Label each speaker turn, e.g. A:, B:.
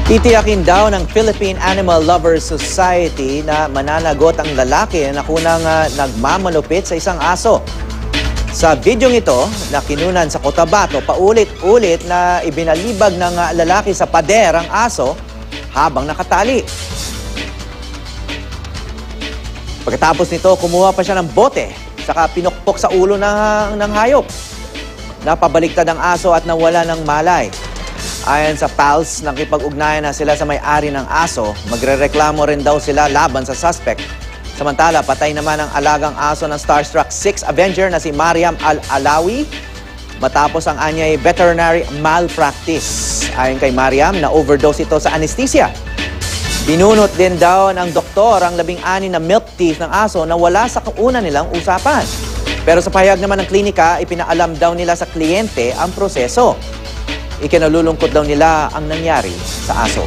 A: Titiyakin daw ng Philippine Animal Lovers Society na mananagot ang lalaki na kunang nagmamalupit sa isang aso. Sa videong ito na kinunan sa Cotabato, paulit-ulit na ibinalibag ng lalaki sa pader ang aso habang nakatali. Pagkatapos nito, kumuha pa siya ng bote, saka pinukpok sa ulo ng hayop. Napabaligtad ang aso at nawala ng malay. Ayon sa PALS, nakipag-ugnayan na sila sa may-ari ng aso. Magrereklamo rin daw sila laban sa suspect. Samantala, patay naman ang alagang aso ng Starstruck 6 Avenger na si Mariam Al-Alawi matapos ang anyay veterinary malpractice. Ayon kay Mariam, na-overdose ito sa anesthesia. Binunot din daw ng doktor ang 16 na milk teeth ng aso na wala sa kauna nilang usapan. Pero sa pahayag naman ng klinika, ipinaalam daw nila sa kliyente ang proseso. Ikinalulungkot daw nila ang nangyari sa aso.